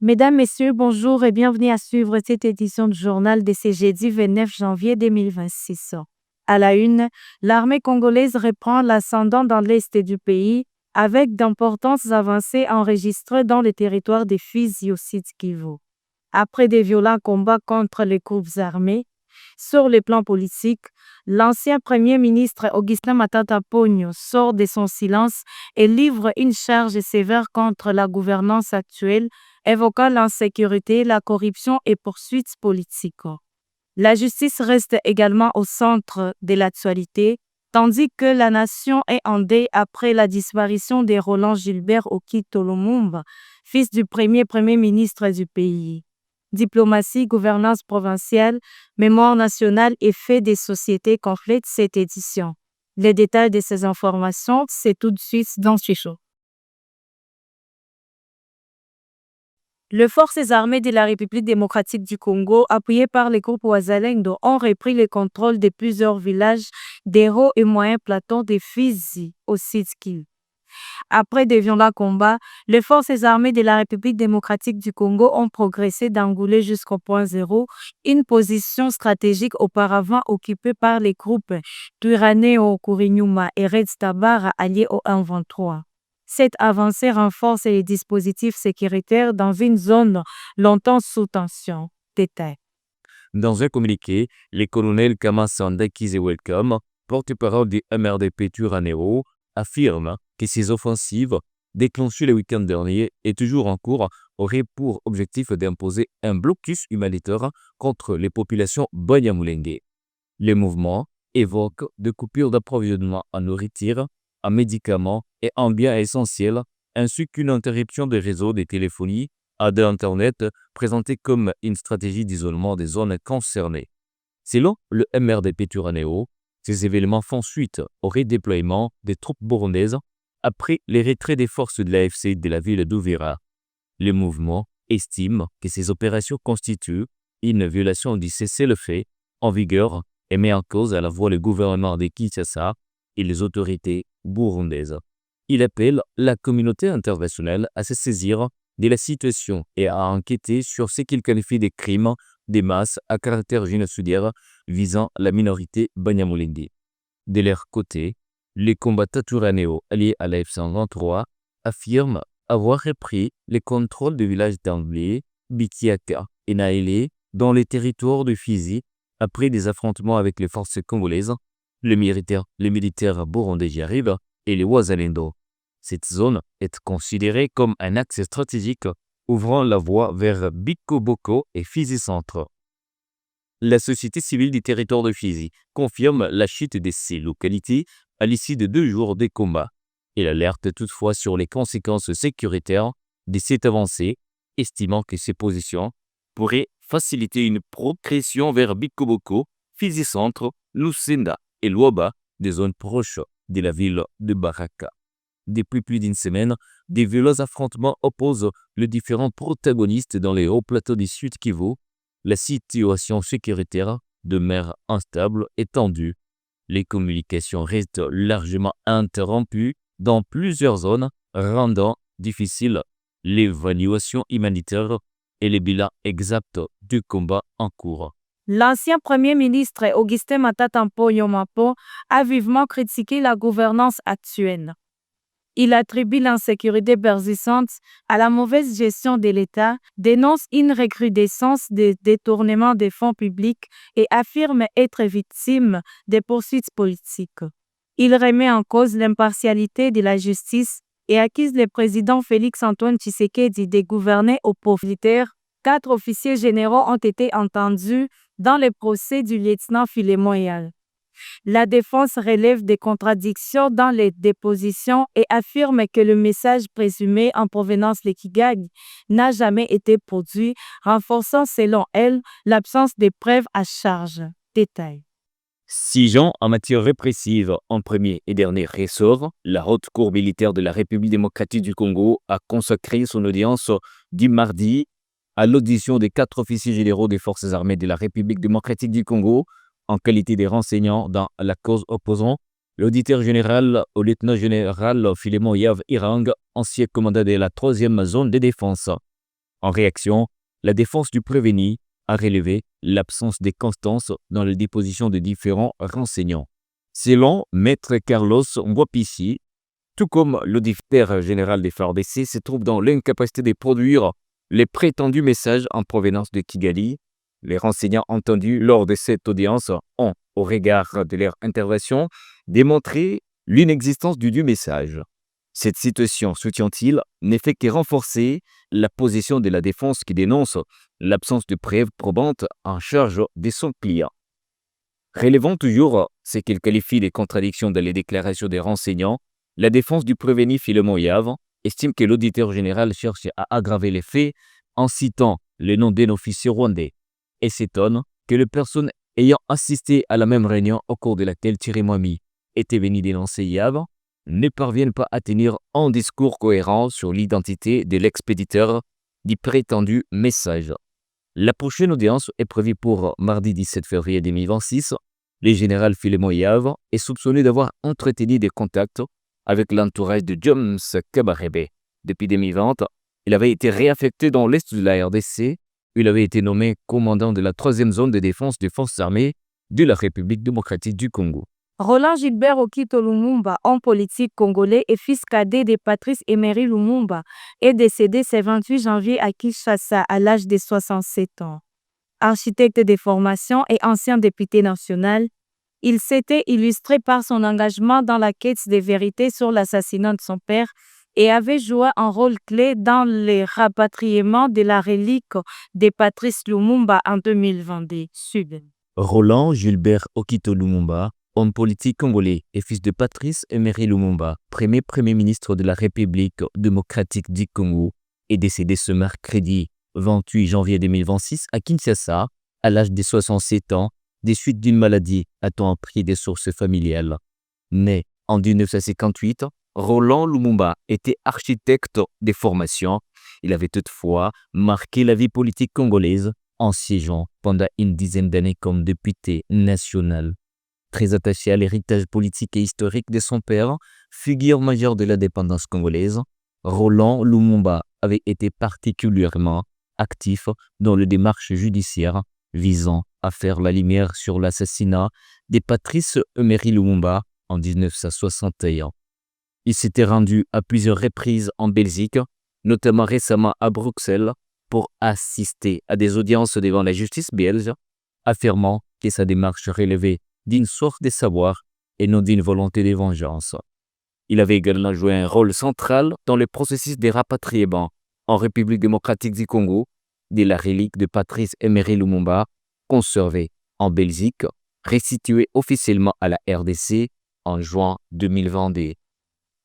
Mesdames, Messieurs, bonjour et bienvenue à suivre cette édition du journal de ce jeudi 29 janvier 2026. À la une, l'armée congolaise reprend l'ascendant dans l'est du pays avec d'importantes avancées enregistrées dans le territoire de Fizi au Sud Kivu. Après des violents combats contre les groupes armés, sur le plan politique, l'ancien Premier ministre Augustin Matata Ponyo sort de son silence et livre une charge sévère contre la gouvernance actuelle, évoquant l'insécurité, la corruption et poursuites politiques. La justice reste également au centre de l'actualité, tandis que la nation est en deuil après la disparition de Roland Gilbert Okito Lumumba, fils du Premier ministre du pays. Diplomatie, gouvernance provinciale, mémoire nationale et faits des sociétés complètent cette édition. Les détails de ces informations, c'est tout de suite dans ce show. Les forces armées de la République démocratique du Congo, appuyées par les groupes Wazalendo, ont repris le contrôle de plusieurs villages des hauts et moyens plateaux de Fizi au Sud Kivu. Après de violents combats, les forces armées de la République démocratique du Congo ont progressé d'Angoulé jusqu'au point zéro, une position stratégique auparavant occupée par les groupes Twirwaneho Kurinyuma et Red Tabara alliés au M23. Cette avancée renforce les dispositifs sécuritaires dans une zone longtemps sous tension. Détail. Dans un communiqué, le colonel Kamasanda Kizewelcome, porte-parole du MRDP Twirwaneho, affirme que ces offensives, déclenchées le week-end dernier et toujours en cours, auraient pour objectif d'imposer un blocus humanitaire contre les populations Banyamulenge. Le mouvement évoque des coupures d'approvisionnement en nourriture, en médicaments et en biens essentiels, ainsi qu'une interruption des réseaux de téléphonie et d'Internet présentée comme une stratégie d'isolement des zones concernées. Selon le MRDP Twirwaneho, ces événements font suite au redéploiement des troupes burundaises après les retraits des forces de l'AFC de la ville d'Uvira. Le mouvement estime que ces opérations constituent une violation du cessez-le-feu en vigueur et met en cause à la fois le gouvernement de Kinshasa et les autorités burundaises. Il appelle la communauté internationale à se saisir de la situation et à enquêter sur ce qu'il qualifie de crimes de masse à caractère génocidaire visant la minorité Banyamulenge. De leur côté, les combattants Twirwaneho alliés à la F-123 affirment avoir repris le contrôle du village d'Anglé, Bikiaka et Naélé dans les territoires de Fizi après des affrontements avec les forces congolaises, les militaires burundais y arrivent et les Wazalendo. Cette zone est considérée comme un axe stratégique ouvrant la voie vers Bikoboko et Fizi Centre. La société civile du territoire de Fizi confirme la chute de ces localités à l'issue de 2 jours de combats. Elle alerte toutefois sur les conséquences sécuritaires de cette avancée, estimant que ces positions pourraient faciliter une progression vers Bikoboko, Fizi Centre, Lusenda et Luoba, des zones proches de la ville de Baraka. Depuis plus d'une semaine, des violents affrontements opposent les différents protagonistes dans les hauts plateaux du Sud Kivu. La situation sécuritaire demeure instable et tendue. Les communications restent largement interrompues dans plusieurs zones, rendant difficile l'évaluation humanitaire et le bilan exact du combat en cours. L'ancien Premier ministre Augustin Matata Ponyo a vivement critiqué la gouvernance actuelle. Il attribue l'insécurité persistante à la mauvaise gestion de l'État, dénonce une recrudescence des détournements des fonds publics et affirme être victime des poursuites politiques. Il remet en cause l'impartialité de la justice et accuse le président Félix-Antoine Tshisekedi de gouverner au profit. 4 officiers généraux ont été entendus dans le procès du lieutenant Philémon Yal. La défense relève des contradictions dans les dépositions et affirme que le message présumé en provenance de Kigali n'a jamais été produit, renforçant selon elle l'absence de preuves à charge. Détail. 6 ans en matière répressive en premier et dernier ressort, la Haute Cour militaire de la République démocratique du Congo a consacré son audience du mardi à l'audition des 4 officiers généraux des forces armées de la République démocratique du Congo en qualité de renseignants dans la cause opposant l'auditeur général au lieutenant-général Philémon Yav Irang, ancien commandant de la 3e zone de défense. En réaction, la défense du prévenu a relevé l'absence de constance dans la déposition de différents renseignants. Selon Maître Carlos Mwapissi, tout comme l'auditeur général des FARDC se trouve dans l'incapacité de produire les prétendus messages en provenance de Kigali, les renseignants entendus lors de cette audience ont, au regard de leur intervention, démontré l'inexistence du message. Cette situation, soutient-il, n'est fait que renforcer la position de la défense qui dénonce l'absence de preuves probantes en charge de son client. Relevant toujours ce qu'il qualifie de contradictions dans les déclarations des renseignants, la défense du prévenu Philemon Yave estime que l'auditeur général cherche à aggraver les faits en citant le nom d'un officier rwandais et s'étonne que les personnes ayant assisté à la même réunion au cours de laquelle Thierry Moimi était venu dénoncer Yave ne parviennent pas à tenir un discours cohérent sur l'identité de l'expéditeur du prétendu message. La prochaine audience est prévue pour mardi 17 février 2026. Le général Philemon Yave est soupçonné d'avoir entretenu des contacts avec l'entourage de James Kabarebe. Depuis 2020, il avait été réaffecté dans l'est de la RDC. Il avait été nommé commandant de la 3e zone de défense des forces armées de la République démocratique du Congo. Roland Gilbert Okito Lumumba, homme politique congolais et fils cadet de Patrice Emery Lumumba, est décédé ce 28 janvier à Kinshasa à l'âge de 67 ans. Architecte de formation et ancien député national, il s'était illustré par son engagement dans la quête des vérités sur l'assassinat de son père et avait joué un rôle clé dans le rapatriement de la relique de Patrice Lumumba en 2022. Roland Gilbert Okito Lumumba, homme politique congolais et fils de Patrice Emery Lumumba, premier ministre de la République démocratique du Congo, est décédé ce mercredi 28 janvier 2026 à Kinshasa, à l'âge de 67 ans, des suites d'une maladie a-t-on appris des sources familiales. Né en 1958, Roland Lumumba était architecte de formation. Il avait toutefois marqué la vie politique congolaise en siégeant pendant une dizaine d'années comme député national. Très attaché à l'héritage politique et historique de son père, figure majeure de l'indépendance congolaise, Roland Lumumba avait été particulièrement actif dans les démarches judiciaires visant à faire la lumière sur l'assassinat de Patrice Emery Lumumba en 1961. Il s'était rendu à plusieurs reprises en Belgique, notamment récemment à Bruxelles, pour assister à des audiences devant la justice belge, affirmant que sa démarche relevait d'une soif de savoir et non d'une volonté de vengeance. Il avait également joué un rôle central dans le processus de rapatriement en République démocratique du Congo de la relique de Patrice Emery Lumumba, conservée en Belgique, restituée officiellement à la RDC en juin 2022.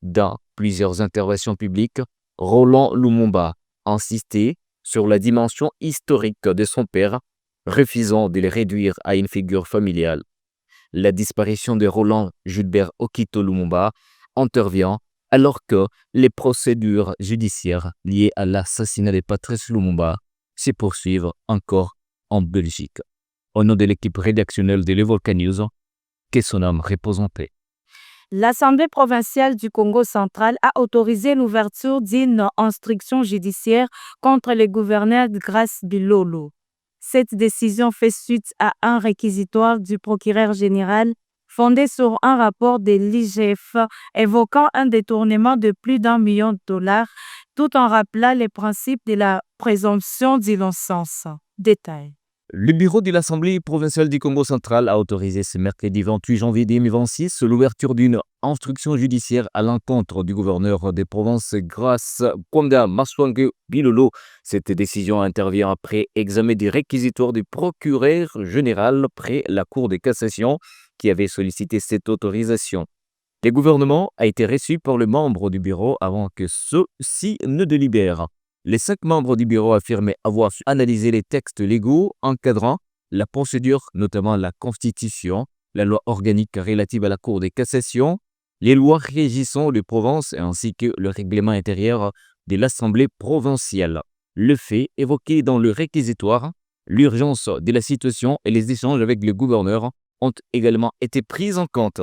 Dans plusieurs interventions publiques, Roland Lumumba insistait sur la dimension historique de son père, refusant de le réduire à une figure familiale. La disparition de Roland Gilbert Okito Lumumba intervient alors que les procédures judiciaires liées à l'assassinat de Patrice Lumumba se poursuivent encore en Belgique. Au nom de l'équipe rédactionnelle de Le Volcan News, que son âme repose en paix. L'Assemblée provinciale du Congo central a autorisé l'ouverture d'une instruction judiciaire contre le gouverneur de Grace Bilolo. Cette décision fait suite à un réquisitoire du procureur général fondé sur un rapport de l'IGF évoquant un détournement de plus d'1 million de dollars, tout en rappelant les principes de la présomption d'innocence. Détail. Le bureau de l'Assemblée provinciale du Congo central a autorisé ce mercredi 28 janvier 2026 l'ouverture d'une instruction judiciaire à l'encontre du gouverneur des provinces Grace Kwanga Maswange Bilolo. Cette décision intervient après examen des réquisitoires du procureur général près la Cour de cassation qui avait sollicité cette autorisation. Le gouvernement a été reçu par les membres du bureau avant que ceux-ci ne délibèrent. Les 5 membres du bureau affirmaient avoir analysé les textes légaux encadrant la procédure, notamment la Constitution, la loi organique relative à la Cour de cassation, les lois régissant les provinces ainsi que le règlement intérieur de l'Assemblée provinciale. Le fait évoqué dans le réquisitoire, l'urgence de la situation et les échanges avec le gouverneur ont également été pris en compte.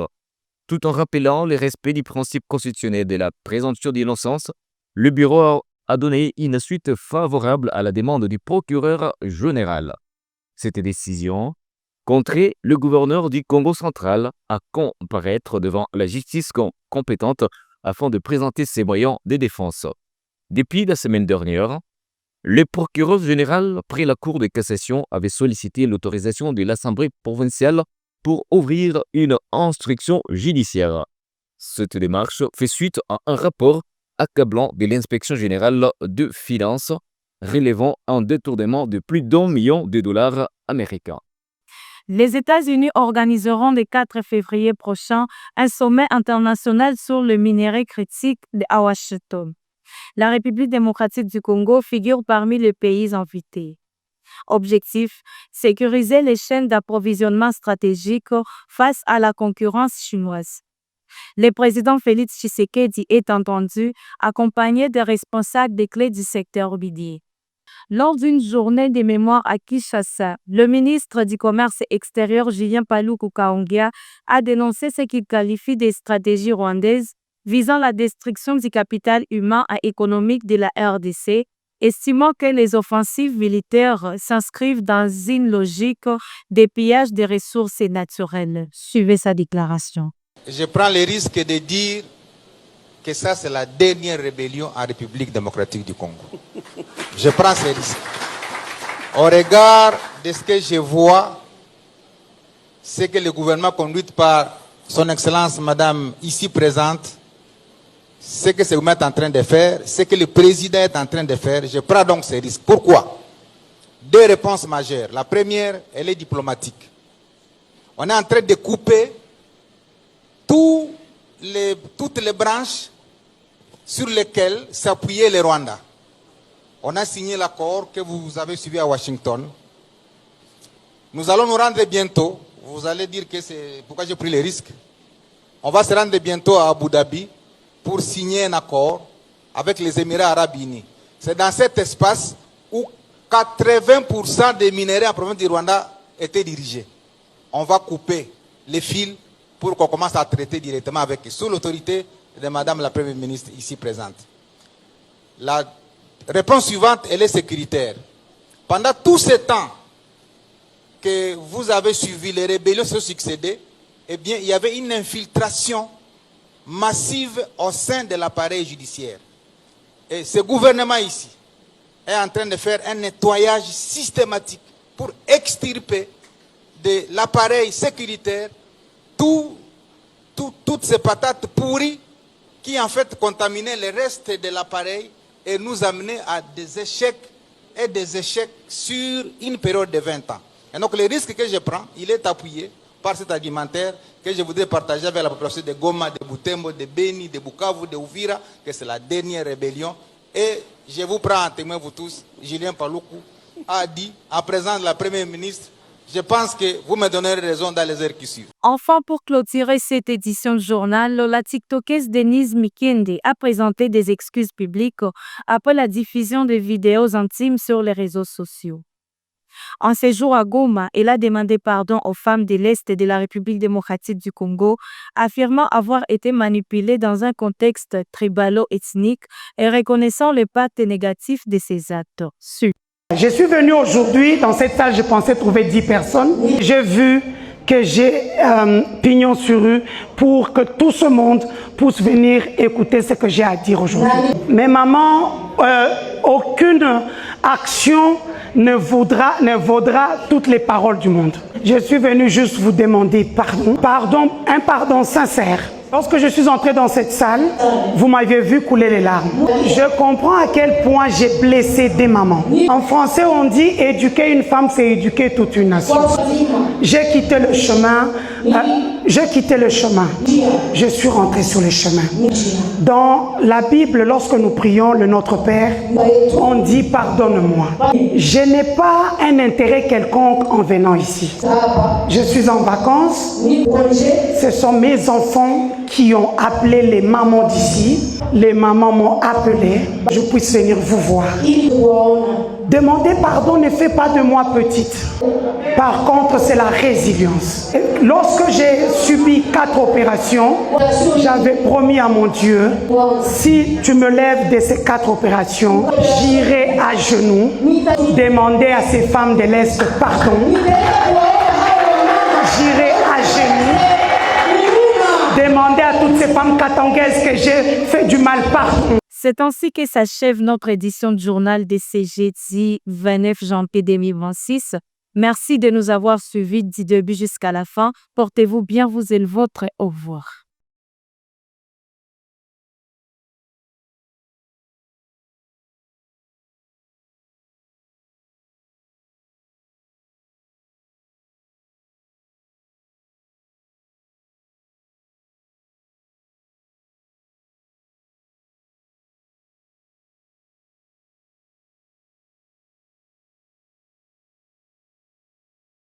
Tout en rappelant le respect du principe constitutionnel de la présomption d'innocence, le bureau a donné une suite favorable à la demande du procureur général. Cette décision contraint le gouverneur du Congo central à comparaître devant la justice compétente afin de présenter ses moyens de défense. Depuis la semaine dernière, le procureur général près la Cour de cassation avait sollicité l'autorisation de l'Assemblée provinciale pour ouvrir une instruction judiciaire. Cette démarche fait suite à un rapport accablant de l'Inspection générale de finances relevant un détournement de plus d'1 million de dollars américains. Les États-Unis organiseront le 4 février prochain un sommet international sur le minerai critique à Washington. La République démocratique du Congo figure parmi les pays invités. Objectif, sécuriser les chaînes d'approvisionnement stratégiques face à la concurrence chinoise. Le président Félix Tshisekedi est entendu, accompagné des responsables des clés du secteur minier. Lors d'une journée de mémoire à Kinshasa, le ministre du Commerce extérieur Julien Paluku Kahongya a dénoncé ce qu'il qualifie de stratégie rwandaise visant la destruction du capital humain et économique de la RDC, estimant que les offensives militaires s'inscrivent dans une logique de pillage des ressources naturelles. Suivez sa déclaration. Je prends le risque de dire que ça, c'est la dernière rébellion en République démocratique du Congo. Je prends ce risque. Au regard de ce que je vois, c'est que le gouvernement conduit par son Excellence Madame ici présente, ce que ce gouvernement est en train de faire, ce que le président est en train de faire, je prends donc ce risque. Pourquoi? Deux réponses majeures. La première, elle est diplomatique. On est en train de couper toutes les branches sur lesquelles s'appuyait le Rwanda. On a signé l'accord que vous avez suivi à Washington. Nous allons nous rendre bientôt. Vous allez dire que c'est pourquoi j'ai pris les risques. On va se rendre bientôt à Abu Dhabi pour signer un accord avec les Émirats arabes unis. C'est dans cet espace où 80% des minéraux en provenance du Rwanda étaient dirigés. On va couper les fils pour qu'on commence à traiter directement avec eux, sous l'autorité de Madame la Première ministre ici présente. La réponse suivante, elle est sécuritaire. Pendant tout ce temps que vous avez suivi, les rébellions se succédaient, eh bien, il y avait une infiltration massive au sein de l'appareil judiciaire. Et ce gouvernement ici est en train de faire un nettoyage systématique pour extirper de l'appareil sécuritaire toutes ces patates pourries qui en fait contaminaient le reste de l'appareil et nous amenaient à des échecs sur une période de 20 ans. Et donc le risque que je prends, il est appuyé par cet argumentaire que je voudrais partager avec la population de Goma, de Butembo, de Beni, de Bukavu, de Uvira, que c'est la dernière rébellion. Et je vous prends en témoin, vous tous, Julien Paluku a dit, en présence de la Première ministre, je pense que vous me donnerez raison dans les heures qui suivent. Enfin, pour clôturer cette édition du journal, la TikTokeuse Denise Mikende a présenté des excuses publiques après la diffusion de vidéos intimes sur les réseaux sociaux. En séjour à Goma, elle a demandé pardon aux femmes de l'Est de la République démocratique du Congo, affirmant avoir été manipulées dans un contexte tribalo-ethnique et reconnaissant les pactes négatifs de ces actes. Je suis venu aujourd'hui dans cette salle, je pensais trouver 10 personnes. J'ai vu que j'ai pignon sur rue pour que tout ce monde puisse venir écouter ce que j'ai à dire aujourd'hui. Mais maman, aucune action ne vaudra toutes les paroles du monde. Je suis venu juste vous demander pardon, un pardon sincère. Lorsque je suis entré dans cette salle, vous m'aviez vu couler les larmes. Je comprends à quel point j'ai blessé des mamans. En français, on dit éduquer une femme, c'est éduquer toute une nation. J'ai quitté le chemin. Je suis rentré sur le chemin. Dans la Bible, lorsque nous prions le Notre Père, on dit pardonne-moi. Je n'ai pas un intérêt quelconque en venant ici. Je suis en vacances. Ce sont mes enfants qui ont appelé les mamans d'ici. Les mamans m'ont appelé. Je puisse venir vous voir. Demander pardon ne fait pas de moi petite. Par contre, c'est la résilience. Et lorsque j'ai subi 4 opérations, j'avais promis à mon Dieu, si tu me lèves de ces 4 opérations, j'irai à genoux demander à ces femmes de l'Est pardon. J'irai à genoux demander à toutes ces femmes katangaises que j'ai fait du mal pardon. C'est ainsi que s'achève notre édition du journal de ce jeudi 29 janvier 2026. Merci de nous avoir suivis du début jusqu'à la fin. Portez-vous bien, vous et le vôtre. Au revoir.